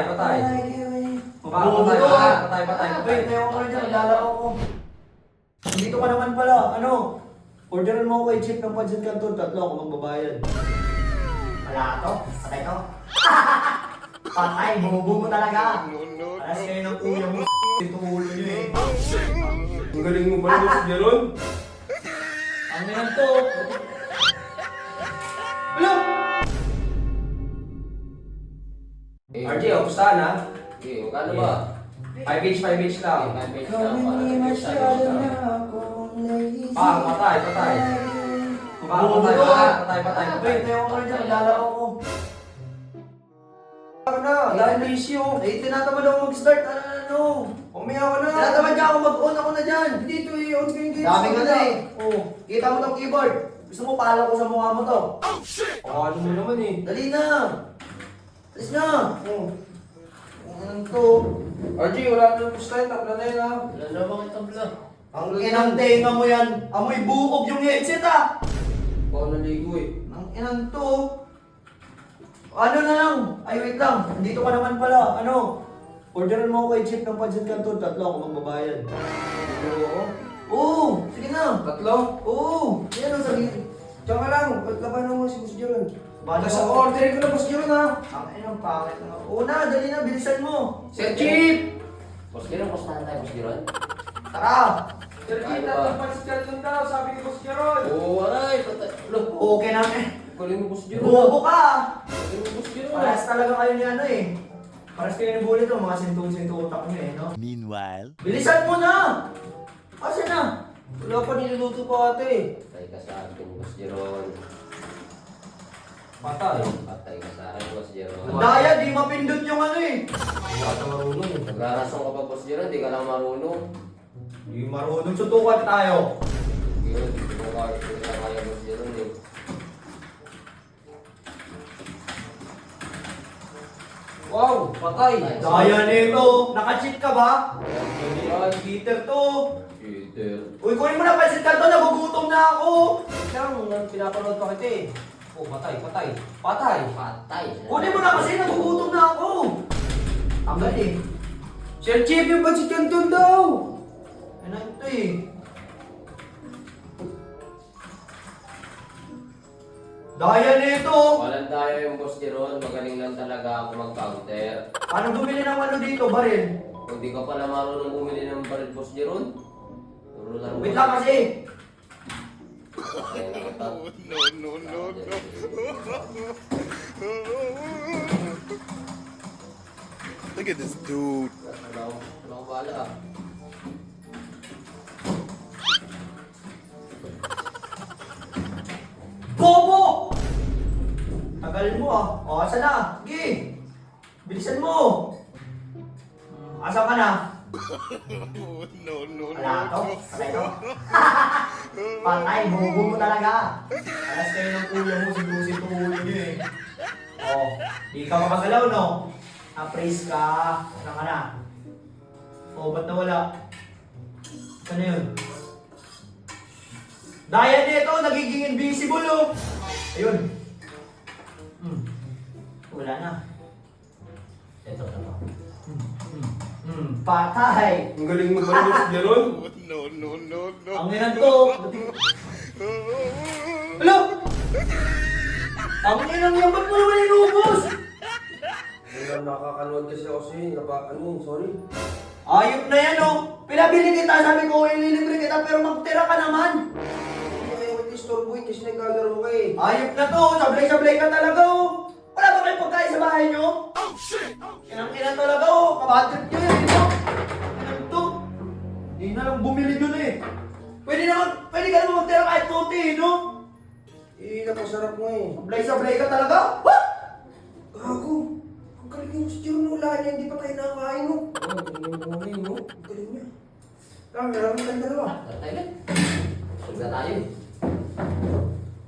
patay. Patay. Wait, ewan ko na dyan, lalaro ko. Dito ka naman pala, ano? Orderan mo ako kay Chip ng Pancit Canton, 3 ako magbabayad. Wala to, patay to. Patay, bubo mo talaga. Alas kayo ng kuya mo, ito ulo nyo eh. Ang galing mo pala, Boss Jeron. Ang yan to. Hello! RJ, kamusta na? Okay, magkano ba? 5 each lang. 5 page lang. Kami masyado na akong naisip. Patay. Patay. Wait, ewan ko na dyan, lalaro ko. Ano na, dahil na issue. Eh, tinatamad ako mag-start, ano? Umiyaw ka na. Tinatamad niya ako mag-on ako na dyan. Dito i-on ko yung games. Dami ka na eh. Oh. Kita mo tong keyboard. Gusto mo pala ko sa mukha mo to. Ano mo naman eh. Dali na. Alis na. Oh. Ano to? RJ, wala na yung style. Tapla na yun ha. Wala namang itabla. Ang inang tenga mo yan. Amoy bukog yung headset ah. Baka naligo eh. Ang inang to. Ano na lang? Ay wait lang. Dito ka naman pala. Ano? Orderan mo ako kay Chip ng Pancit Canton. 3 ako magbabayad. Oo. Oo. Sige na. 3? Oo. Yan ang sabihin. Diyan ka lang. Pagkabahan mo si Boss Jeron. Baka Sa order ko na Boss Jeron ha. Ang inang pangit na. Oo na, dali na. Bilisan mo. Sir Chip! Boss Jeron, postahan tayo, Boss Jeron. Tara. Sir Chip, tatapag lang daw. Sabi ni Boss Jeron. Oo, aray, patay. Look, Okay na eh. galing mo, Boss Jeron. Bobo ka. Galing mo, Boss Jeron. Parehas talaga kayo ni ano eh. Parehas kayo ni Bully to. Mga sinto-sinto utak niyo eh, no? Meanwhile, Bilisan mo na. Asa na? Wala pa niluluto pa ate. Patay ka sa akin, Boss Jeron. Patay. Patay ka sa akin, Boss Jeron. Ang daya, di mapindot yung ano eh. Wala ka marunong eh. Nagrarasong ka pa, Boss Jeron, di ka lang marunong. Di marunong sutukan tayo. Yun, di mo kaya, Boss Jeron eh. Wow, patay. Daya nito. Naka-cheat ka ba? Ayan, Cheater to. cheater. Uy, kunin mo na pansit ka to. Nagugutom na ako. Siyang pinapanood pa kita eh. Oh, patay. Patay. Patay. Kunin mo na kasi nagugutom na ako. Tanggal eh. Sir Chip, yung Pancit Canton daw. Ano ito eh. Daya nito. Walang tayo yung Boss Jeron, magaling lang talaga ako mag-counter. Paano bumili ng ano dito, baril? Kung di ka pala marunong bumili ng baril, Boss Jeron, turo lang. Wait lang kasi. Patay na kita. No. look at this dude. Wala akong bala ah. Bobo! Tagal mo ah. O, asa na? Sige. Bilisan mo. Asa ka na? Wala to. Patay to. Patay, bobo mo talaga. Alas kayo ng kuya mo, siguro ulo nyo eh. O, di ka makagalaw no? Appraise ka. Asa ka na? O, ba't nawala? Ano yun? Daya nito, nagiging invisible oh. Ayun. Wala na. Ito. Patay. Ang galing mo pala, Boss Jeron. Ang inan to. Hello? Ang inan yan, ba't mo naman inubos? Ayun, nakakanood kasi ako sa'yo. Sorry. Ayop na yan oh. Pinabili kita, sabi ko, ililibre kita, pero magtira ka naman. Ayaw ko istorbo eh, kasi naglalaro ka eh. Ayop na to, sablay-sablay ka talaga oh. Wala ba kayong pagkain sa bahay nyo? Oh shit! Yan ang inan talaga oh, kabatrip nyo yan, ito. Inan to. Hindi na lang bumili dun eh. Pwede ka naman magtira kahit tuti, no? Eh, napasarap mo eh. Sablay-sablay ka talaga? What? Gago. Ang galing mo si Jeron, wala niya. Hindi pa tayo nakakain mo. Oh, galing mo. Ang galing niya. Meron tayong dalawa. Patay lang. Huwag na tayo.